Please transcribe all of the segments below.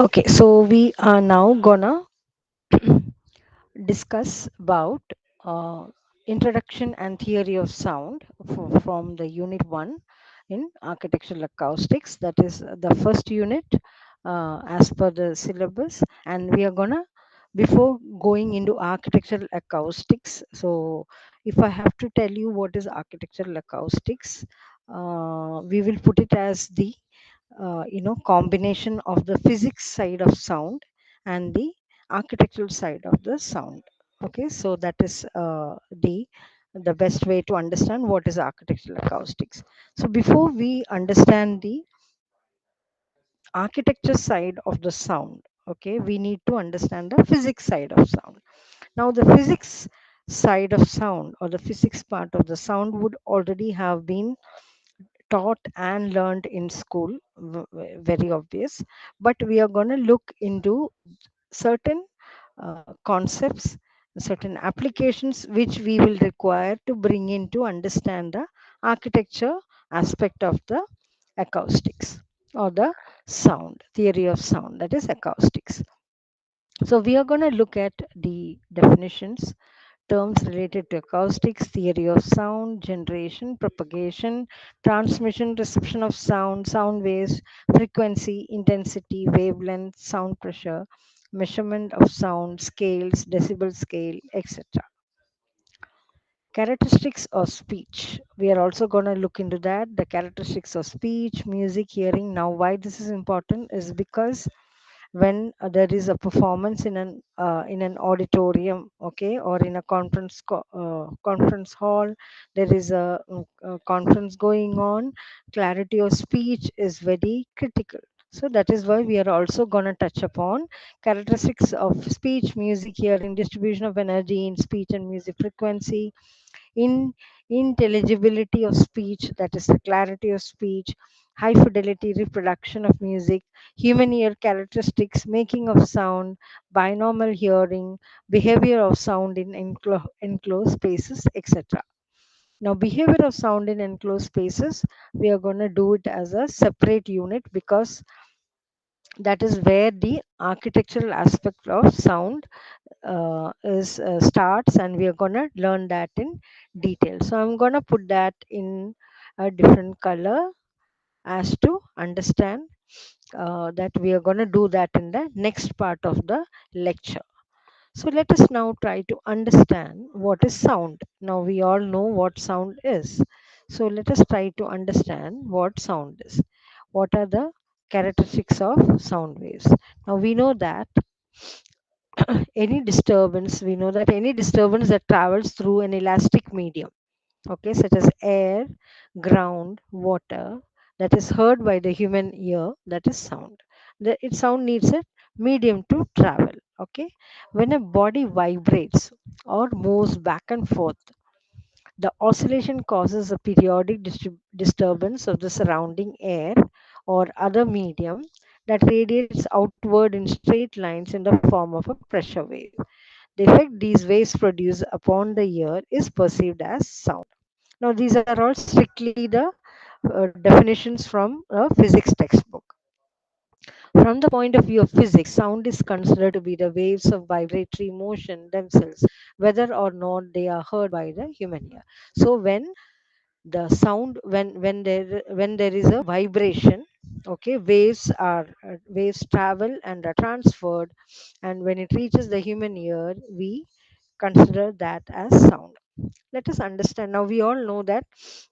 Okay, so we are now gonna discuss about uh, introduction and theory of sound from the unit 1 in architectural acoustics. That is the first unit as per the syllabus, and we are gonna, before going into architectural acoustics, so if I have to tell you what is architectural acoustics, we will put it as the combination of the physics side of sound and the architectural side of the sound. Okay, so that is the best way to understand what is architectural acoustics. So before we understand the architecture side of the sound, okay, we need to understand the physics side of sound. Now the physics side of sound, or the physics part of the sound, would already have been taught and learned in school, very obvious. But we are going to look into certain concepts, certain applications which we will require to bring in to understand the architecture aspect of the acoustics, or the sound theory of sound, that is acoustics. So we are going to look at the definitions, terms related to acoustics, theory of sound, generation, propagation, transmission, reception of sound, sound waves, frequency, intensity, wavelength, sound pressure, measurement of sound, scales, decibel scale, etc. Characteristics of speech. We are also going to look into that. The characteristics of speech, music, hearing. Now, why this is important is because when there is a performance in an auditorium, okay, or in a conference hall, there is a conference going on, clarity of speech is very critical. So that is why we are also going to touch upon characteristics of speech, music, hearing, distribution of energy in speech and music, frequency, in intelligibility of speech, that is the clarity of speech, high fidelity reproduction of music, human ear characteristics, making of sound, binaural hearing, behavior of sound in enclosed spaces, etc. Now, behavior of sound in enclosed spaces, we are going to do it as a separate unit, because that is where the architectural aspect of sound is starts, and we are going to learn that in detail. So I'm going to put that in a different color as to understand that we are going to do that in the next part of the lecture. So let us now try to understand what is sound. Now we all know what sound is. So let us try to understand what sound is. What are the characteristics of sound waves? Now we know that we know that any disturbance that travels through an elastic medium, okay, such as air, ground, water, that is heard by the human ear, that is sound. Its sound needs a medium to travel. Okay, when a body vibrates or moves back and forth, the oscillation causes a periodic disturbance of the surrounding air or other medium that radiates outward in straight lines in the form of a pressure wave. The effect these waves produce upon the ear is perceived as sound. Now, these are all strictly the definitions from a physics textbook. From the point of view of physics, sound is considered to be the waves of vibratory motion themselves, whether or not they are heard by the human ear. So, when the sound, when there is a vibration, okay, waves travel and are transferred, and when it reaches the human ear, we consider that as sound. Let us understand. Now we all know that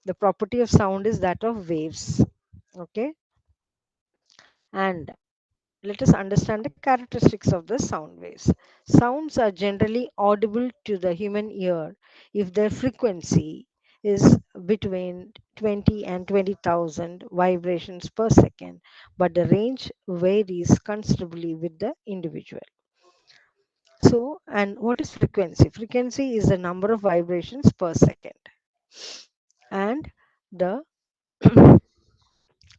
the property of sound is that of waves, okay, and let us understand the characteristics of the sound waves. Sounds are generally audible to the human ear if their frequency is between 20 and 20,000 vibrations per second, but the range varies considerably with the individual. So, and what is frequency? Frequency is the number of vibrations per second, and the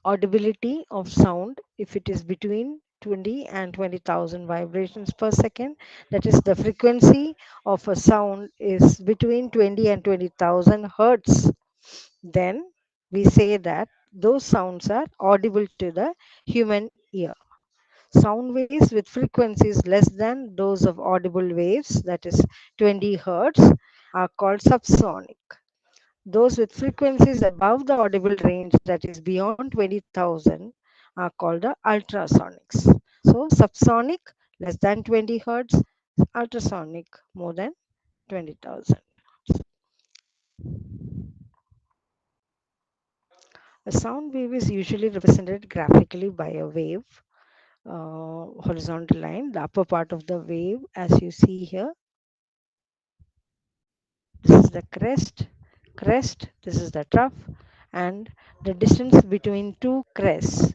audibility of sound, if it is between 20 and 20,000 vibrations per second. That is, the frequency of a sound is between 20 and 20,000 hertz. Then we say that those sounds are audible to the human ear. Sound waves with frequencies less than those of audible waves, that is 20 hertz, are called subsonic. Those with frequencies above the audible range, that is beyond 20,000, are called the ultrasonics. So, subsonic less than 20 hertz, ultrasonic more than 20,000. A sound wave is usually represented graphically by a wave, horizontal line. The upper part of the wave, as you see here, this is the crest, this is the trough, and the distance between two crests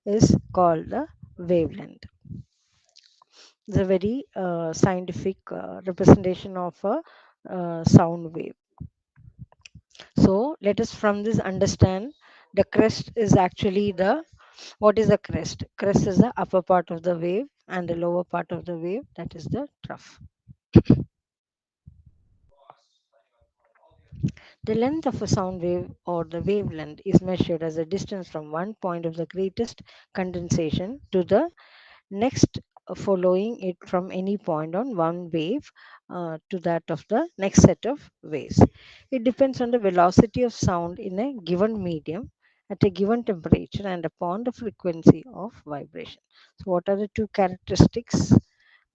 is called the wavelength. It's a very scientific representation of a sound wave. So let us from this understand the crest is actually the, what is the crest? Crest is the upper part of the wave and the lower part of the wave, that is the trough. The length of a sound wave or the wavelength is measured as the distance from one point of the greatest condensation to the next, following it from any point on one wave to that of the next set of waves. It depends on the velocity of sound in a given medium at a given temperature and upon the frequency of vibration. So, what are the two characteristics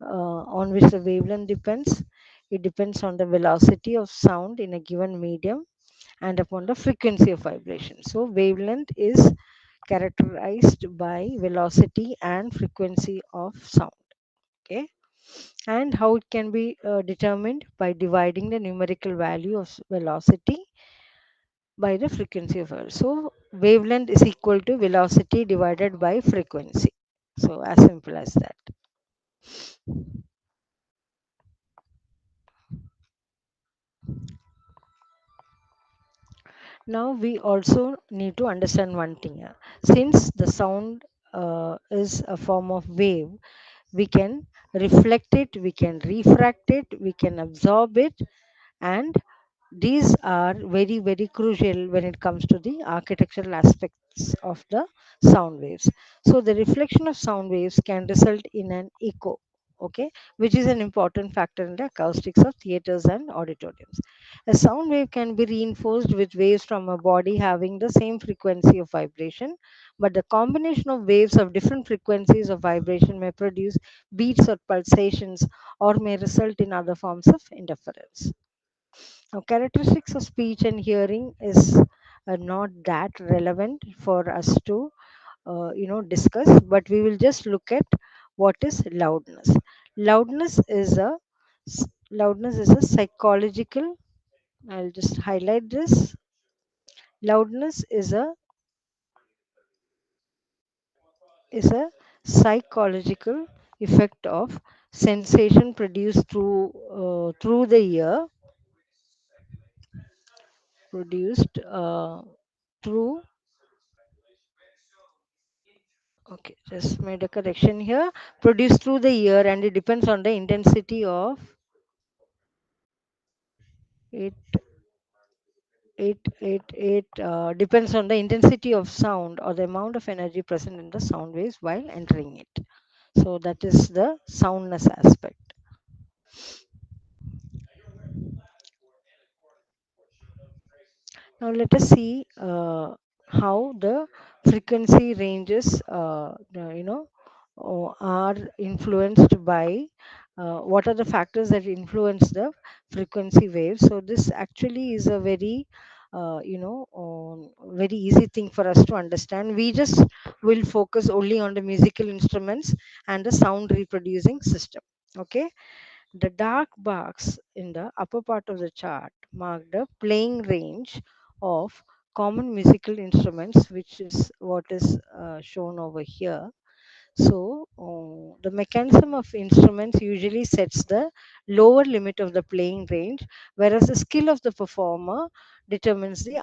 on which the wavelength depends? It depends on the velocity of sound in a given medium and upon the frequency of vibration. So, wavelength is characterized by velocity and frequency of sound. Okay, and how it can be determined by dividing the numerical value of velocity by the frequency of sound. So, wavelength is equal to velocity divided by frequency. So, as simple as that. Now we also need to understand one thing here. Since the sound is a form of wave, we can reflect it, we can refract it, we can absorb it, and these are very, very crucial when it comes to the architectural aspects of the sound waves. So the reflection of sound waves can result in an echo, okay, which is an important factor in the acoustics of theaters and auditoriums. A sound wave can be reinforced with waves from a body having the same frequency of vibration, but the combination of waves of different frequencies of vibration may produce beats or pulsations or may result in other forms of interference. Now, characteristics of speech and hearing is not that relevant for us to discuss, but we will just look at what is loudness. Loudness is a loudness is a psychological. I'll just highlight this. Loudness is a psychological effect of sensation produced through the ear, produced through. Okay, just made a correction here. Produced through the ear, and it depends on the intensity of it. It depends on the intensity of sound or the amount of energy present in the sound waves while entering it. So that is the soundness aspect. Now let us see how the frequency ranges, are influenced by what are the factors that influence the frequency waves. So this actually is a very very easy thing for us to understand. We just will focus only on the musical instruments and the sound reproducing system. Okay, the dark box in the upper part of the chart mark the playing range of common musical instruments, which is what is shown over here. So, the mechanism of instruments usually sets the lower limit of the playing range, whereas the skill of the performer determines the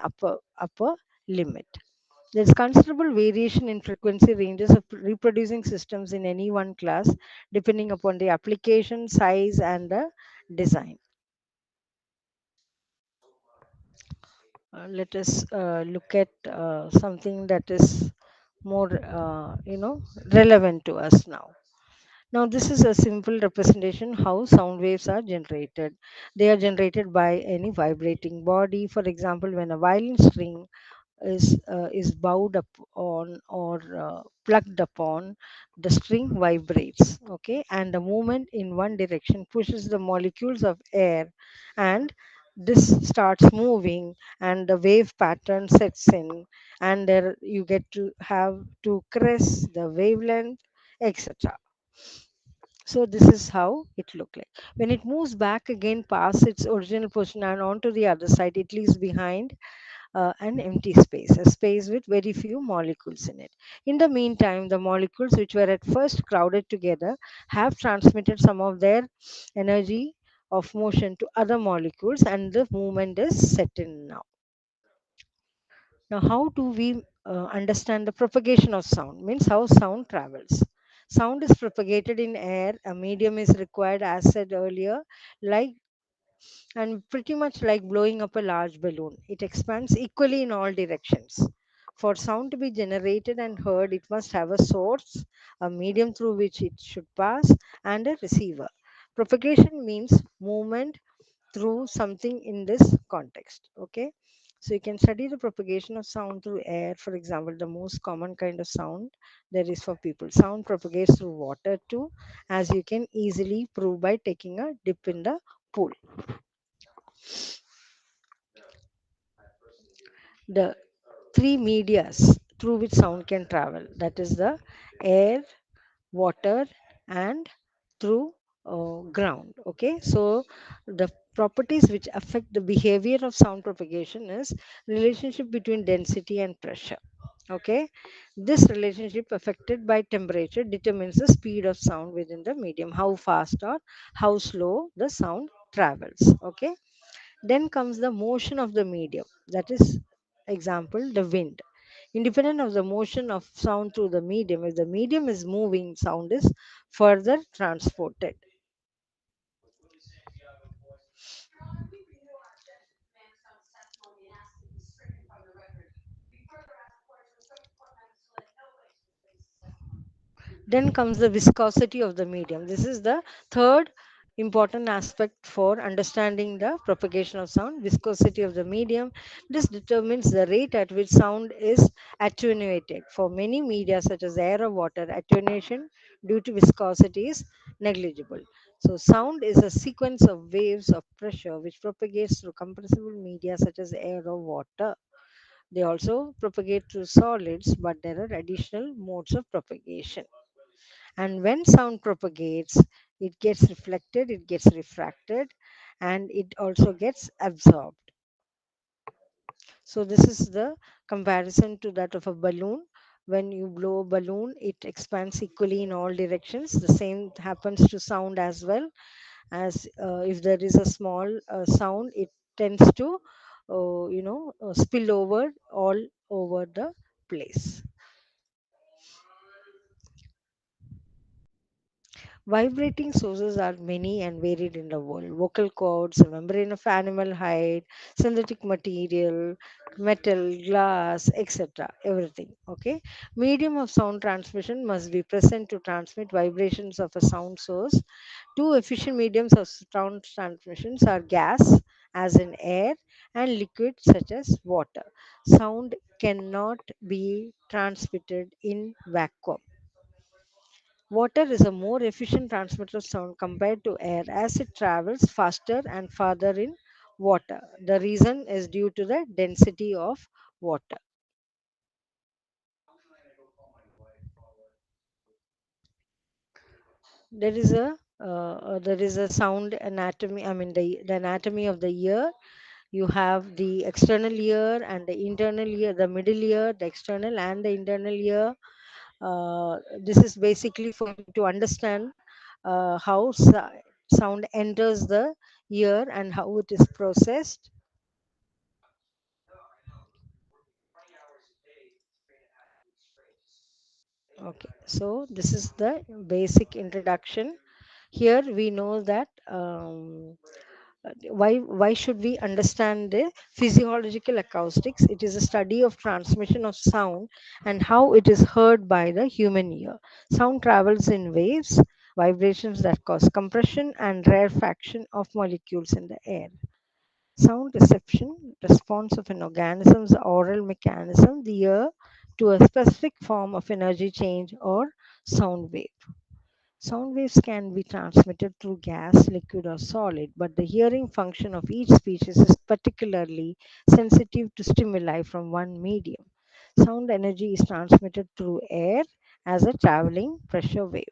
upper limit. There's considerable variation in frequency ranges of reproducing systems in any one class, depending upon the application, size, and the design. Let us look at something that is more, relevant to us now. Now, this is a simple representation how sound waves are generated. They are generated by any vibrating body. For example, when a violin string is bowed up on or plucked upon, the string vibrates, okay, and the movement in one direction pushes the molecules of air, and this starts moving, and the wave pattern sets in, and there you get to have to crest the wavelength, etc. So this is how it looked like. When it moves back again past its original position and onto the other side, it leaves behind an empty space, a space with very few molecules in it. In the meantime, the molecules which were at first crowded together have transmitted some of their energy of motion to other molecules, and the movement is set in now. Now, how do we understand the propagation of sound? Means how sound travels. Sound is propagated in air, a medium is required, as said earlier, like and pretty much like blowing up a large balloon. It expands equally in all directions. For sound to be generated and heard, it must have a source, a medium through which it should pass, and a receiver. Propagation means movement through something in this context. Okay. So you can study the propagation of sound through air. For example, the most common kind of sound there is for people. Sound propagates through water too, as you can easily prove by taking a dip in the pool. The three medias through which sound can travel, that is the air, water, and through ground. Okay, so the properties which affect the behavior of sound propagation is relationship between density and pressure. Okay, this relationship affected by temperature determines the speed of sound within the medium, how fast or how slow the sound travels. Okay, then comes the motion of the medium, that is, example, the wind. Independent of the motion of sound through the medium, if the medium is moving, sound is further transported. Then comes the viscosity of the medium. This is the third important aspect for understanding the propagation of sound. Viscosity of the medium. This determines the rate at which sound is attenuated. For many media, such as air or water, attenuation due to viscosity is negligible. So, sound is a sequence of waves of pressure which propagates through compressible media such as air or water. They also propagate through solids, but there are additional modes of propagation. And when sound propagates, it gets reflected, it gets refracted, and it also gets absorbed. So this is the comparison to that of a balloon. When you blow a balloon, it expands equally in all directions. The same happens to sound as well. As if there is a small sound, it tends to spill over all over the place. Vibrating sources are many and varied in the world. Vocal cords, a membrane of animal hide, synthetic material, metal, glass, etc. Everything. Okay. Medium of sound transmission must be present to transmit vibrations of a sound source. Two efficient mediums of sound transmissions are gas, as in air, and liquid, such as water. Sound cannot be transmitted in vacuum. Water is a more efficient transmitter of sound compared to air as it travels faster and farther in water. The reason is due to the density of water. There is a sound anatomy. I mean the anatomy of the ear. You have the external ear and the internal ear, the middle ear, the external and the internal ear. This is basically for you to understand how sound enters the ear and how it is processed. Okay, so this is the basic introduction. Here we know that why should we understand the physiological acoustics? It is a study of transmission of sound and how it is heard by the human ear. Sound travels in waves, vibrations that cause compression and rarefaction of molecules in the air. Sound reception, response of an organism's oral mechanism, the ear, to a specific form of energy change or sound wave. Sound waves can be transmitted through gas, liquid, or solid, but the hearing function of each species is particularly sensitive to stimuli from one medium. Sound energy is transmitted through air as a traveling pressure wave.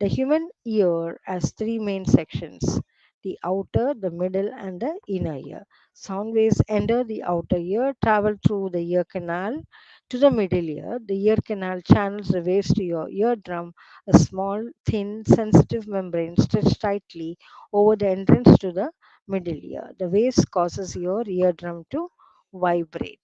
The human ear has three main sections: the outer, the middle, and the inner ear. Sound waves enter the outer ear, travel through the ear canal to the middle ear. The ear canal channels the waves to your eardrum, a small, thin, sensitive membrane stretched tightly over the entrance to the middle ear. The waves causes your eardrum to vibrate.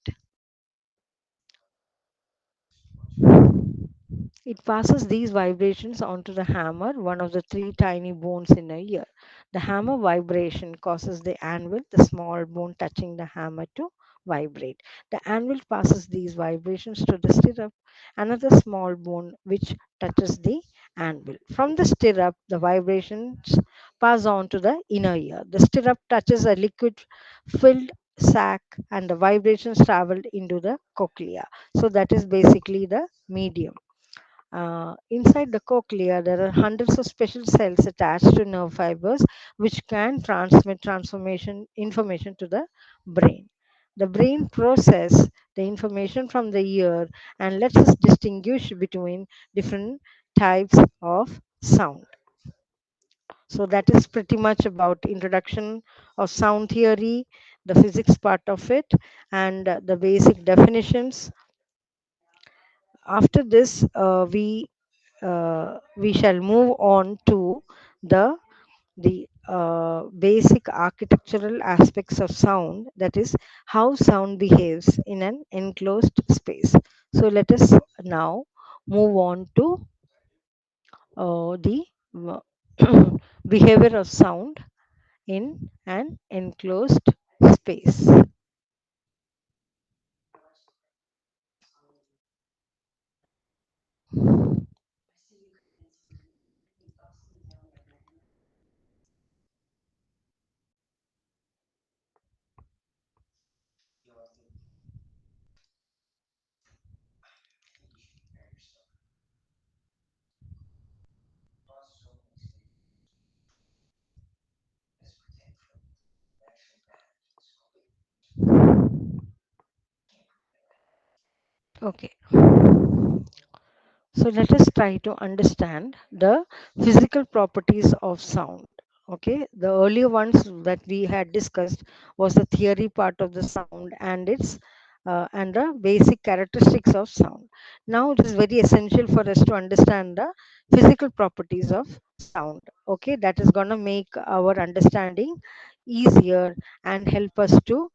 It passes these vibrations onto the hammer, one of the three tiny bones in a ear. The hammer vibration causes the anvil, the small bone touching the hammer, to vibrate. The anvil passes these vibrations to the stirrup, another small bone which touches the anvil. From the stirrup, the vibrations pass on to the inner ear. The stirrup touches a liquid filled sac and the vibrations traveled into the cochlea. So that is basically the medium. Inside the cochlea, there are hundreds of special cells attached to nerve fibers which can transmit transformation information to the brain. The brain process the information from the ear and lets us distinguish between different types of sound. So that is pretty much about introduction of sound theory, the physics part of it, and the basic definitions. After this, we shall move on to the basic architectural aspects of sound, that is how sound behaves in an enclosed space. So let us now move on to the behavior of sound in an enclosed space. Okay, so let us try to understand the physical properties of sound. Okay, the earlier ones that we had discussed was the theory part of the sound and its and the basic characteristics of sound. Now it is very essential for us to understand the physical properties of sound. Okay, that is gonna make our understanding easier and help us to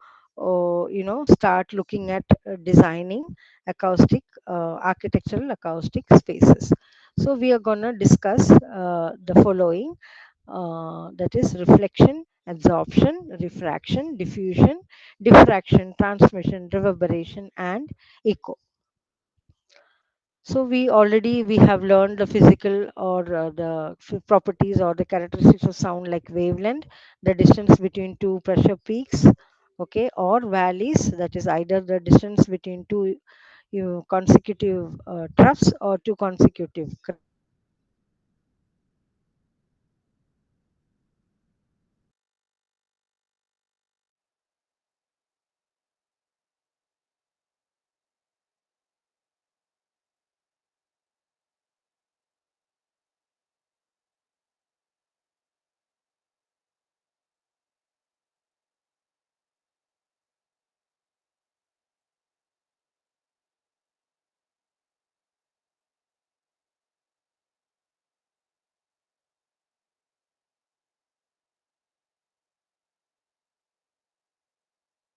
start looking at designing acoustic architectural acoustic spaces. So we are going to discuss the following, that is reflection, absorption, refraction, diffusion, diffraction, transmission, reverberation, and echo. So we have learned the physical or the properties or the characteristics of sound, like wavelength, the distance between two pressure peaks, okay, or valleys, that is either the distance between two consecutive troughs or two consecutive crests.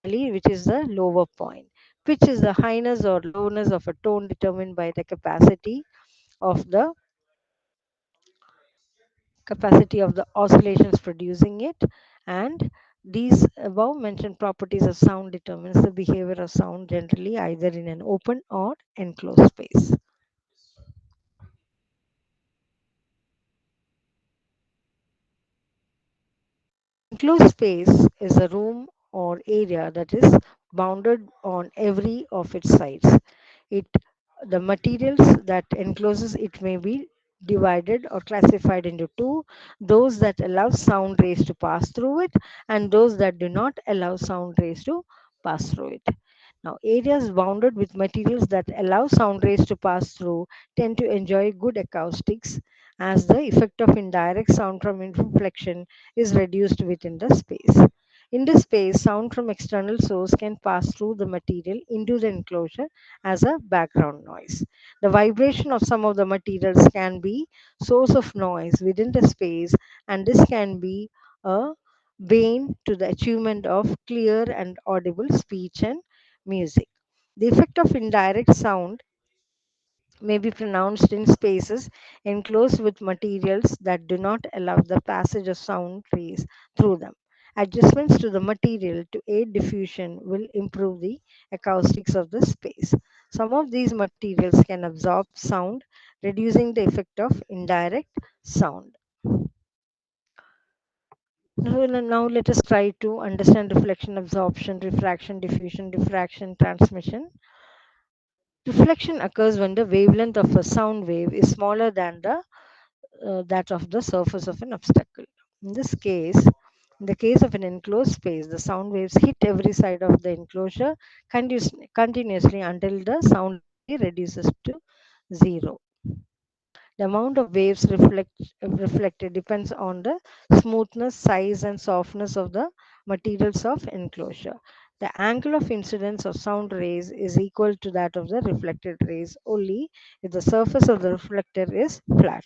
Valley, which is the lower point. Pitch is the highness or lowness of a tone determined by the capacity of the oscillations producing it, and these above mentioned properties of sound determines the behavior of sound generally either in an open or enclosed space. Enclosed space is a room or area that is bounded on every of its sides. It the materials that encloses it may be divided or classified into two: those that allow sound rays to pass through it and those that do not allow sound rays to pass through it. Now, areas bounded with materials that allow sound rays to pass through tend to enjoy good acoustics as the effect of indirect sound from reflection is reduced within the space. In this space, sound from external source can pass through the material into the enclosure as a background noise. The vibration of some of the materials can be source of noise within the space, and this can be a bane to the achievement of clear and audible speech and music. The effect of indirect sound may be pronounced in spaces enclosed with materials that do not allow the passage of sound rays through them. Adjustments to the material to aid diffusion will improve the acoustics of the space. Some of these materials can absorb sound, reducing the effect of indirect sound. Now let us try to understand reflection, absorption, refraction, diffusion, diffraction, transmission. Reflection occurs when the wavelength of a sound wave is smaller than that of the surface of an obstacle. In this case, in the case of an enclosed space, the sound waves hit every side of the enclosure continuously until the sound energy reduces to zero. The amount of waves reflected depends on the smoothness, size, and softness of the materials of enclosure. The angle of incidence of sound rays is equal to that of the reflected rays only if the surface of the reflector is flat.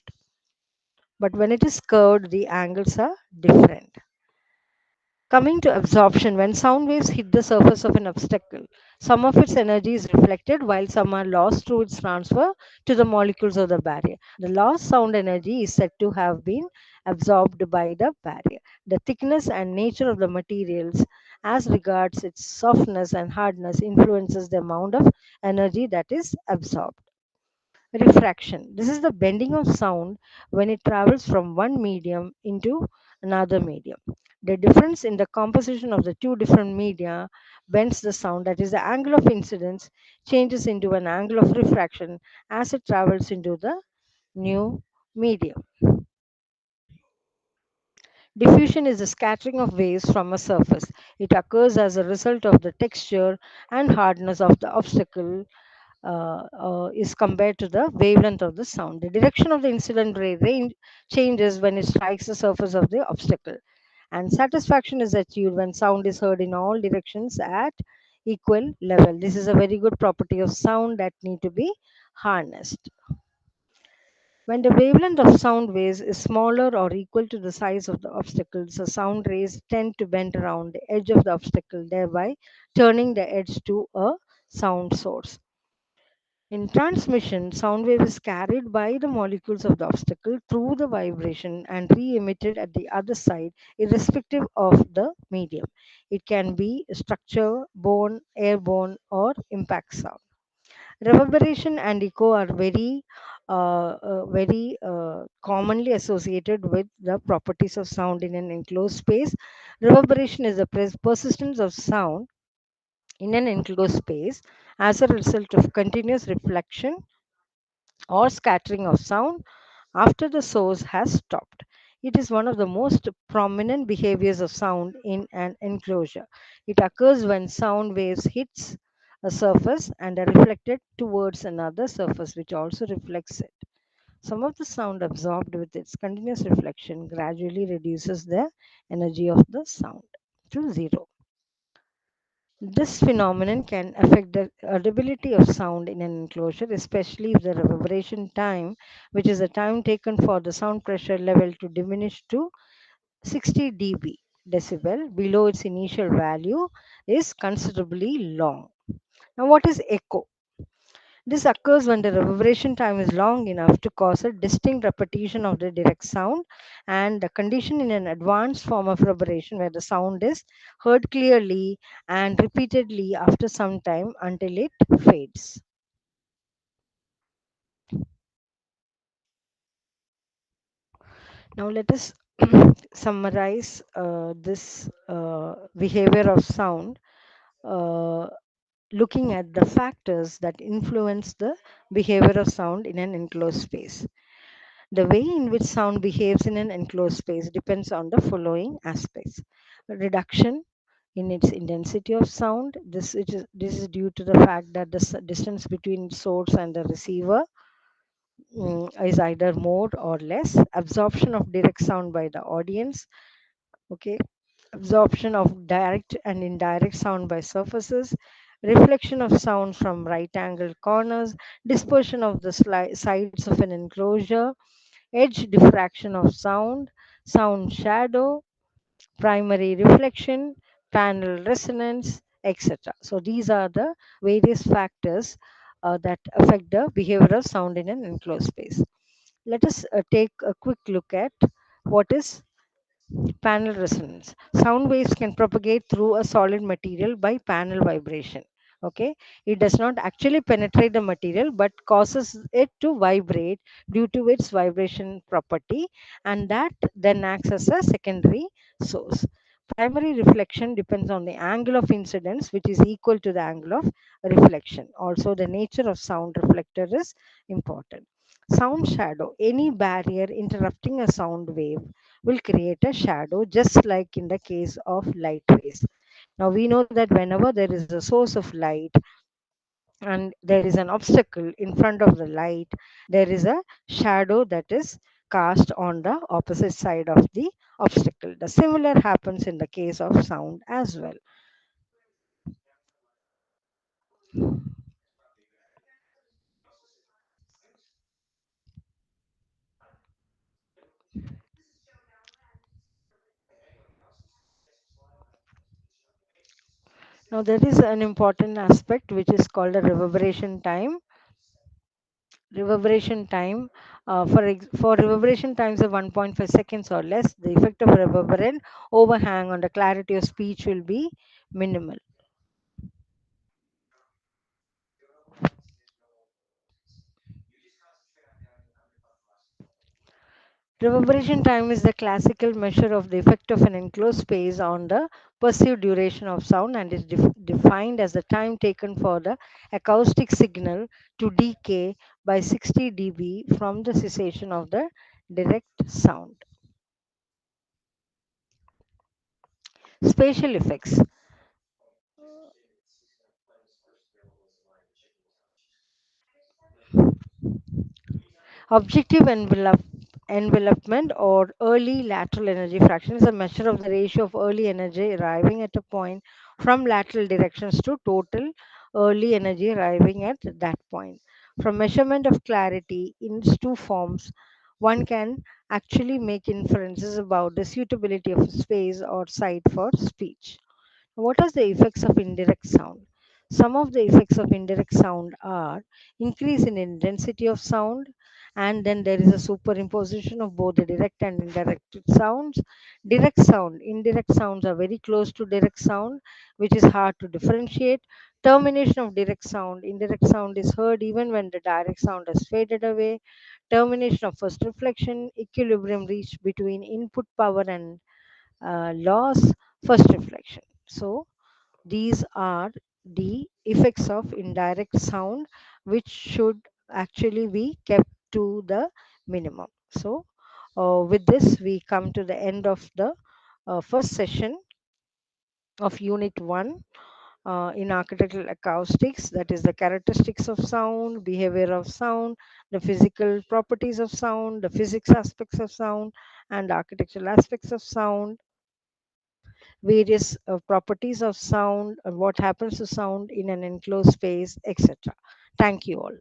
But when it is curved, the angles are different. Coming to absorption, when sound waves hit the surface of an obstacle, some of its energy is reflected while some are lost through its transfer to the molecules of the barrier. The lost sound energy is said to have been absorbed by the barrier. The thickness and nature of the materials, as regards its softness and hardness, influences the amount of energy that is absorbed. Refraction. This is the bending of sound when it travels from one medium into another medium. The difference in the composition of the two different media bends the sound, that is, the angle of incidence changes into an angle of refraction as it travels into the new medium. Diffusion is the scattering of waves from a surface. It occurs as a result of the texture and hardness of the obstacle is compared to the wavelength of the sound. The direction of the incident ray range changes when it strikes the surface of the obstacle, and satisfaction is achieved when sound is heard in all directions at equal level. This is a very good property of sound that need to be harnessed. When the wavelength of sound waves is smaller or equal to the size of the obstacles, the sound rays tend to bend around the edge of the obstacle, thereby turning the edge to a sound source. In transmission, sound wave is carried by the molecules of the obstacle through the vibration and re-emitted at the other side, irrespective of the medium. It can be structure, borne, airborne, or impact sound. Reverberation and echo are very commonly associated with the properties of sound in an enclosed space. Reverberation is the persistence of sound in an enclosed space as a result of continuous reflection or scattering of sound after the source has stopped. It is one of the most prominent behaviors of sound in an enclosure. It occurs when sound waves hits a surface and are reflected towards another surface which also reflects it. Some of the sound absorbed with its continuous reflection gradually reduces the energy of the sound to zero. This phenomenon can affect the audibility of sound in an enclosure, especially if the reverberation time, which is the time taken for the sound pressure level to diminish to 60 dB decibel below its initial value, is considerably long. Now, what is echo? This occurs when the reverberation time is long enough to cause a distinct repetition of the direct sound, and the condition in an advanced form of reverberation where the sound is heard clearly and repeatedly after some time until it fades. Now let us summarize this behavior of sound, uh, looking at the factors that influence the behavior of sound in an enclosed space. The way in which sound behaves in an enclosed space depends on the following aspects: reduction in its intensity of sound. This is due to the fact that the distance between source and the receiver is either more or less. Absorption of direct sound by the audience. Okay, absorption of direct and indirect sound by surfaces, reflection of sound from right angled corners, dispersion of the sides of an enclosure, edge diffraction of sound, sound shadow, primary reflection, panel resonance, etc. So these are the various factors that affect the behavior of sound in an enclosed space. Let us take a quick look at what is panel resonance. Sound waves can propagate through a solid material by panel vibration. Okay, it does not actually penetrate the material but causes it to vibrate due to its vibration property, and that then acts as a secondary source. Primary reflection depends on the angle of incidence, which is equal to the angle of reflection. Also, the nature of sound reflector is important. Sound shadow: any barrier interrupting a sound wave will create a shadow, just like in the case of light rays. Now we know that whenever there is a source of light and there is an obstacle in front of the light, there is a shadow that is cast on the opposite side of the obstacle. The similar happens in the case of sound as well. Now there is an important aspect which is called a reverberation time. For reverberation times of 1.5 seconds or less, the effect of reverberant overhang on the clarity of speech will be minimal. Reverberation time is the classical measure of the effect of an enclosed space on the perceived duration of sound, and is defined as the time taken for the acoustic signal to decay by 60 dB from the cessation of the direct sound. Spatial effects. Objective envelopment or early lateral energy fraction is a measure of the ratio of early energy arriving at a point from lateral directions to total early energy arriving at that point. From measurement of clarity in its two forms, one can actually make inferences about the suitability of space or site for speech. What are the effects of indirect sound? Some of the effects of indirect sound are increase in intensity of sound, and then there is a superimposition of both the direct and indirect sounds. Direct sound, indirect sounds are very close to direct sound, which is hard to differentiate. Termination of direct sound, indirect sound is heard even when the direct sound has faded away. Termination of first reflection, equilibrium reached between input power and loss, first reflection. So these are the effects of indirect sound, which should actually be kept to the minimum. So with this, we come to the end of the first session of Unit 1 in architectural acoustics, that is the characteristics of sound, behavior of sound, the physical properties of sound, the physics aspects of sound, and architectural aspects of sound, various properties of sound, what happens to sound in an enclosed space, etc. Thank you all.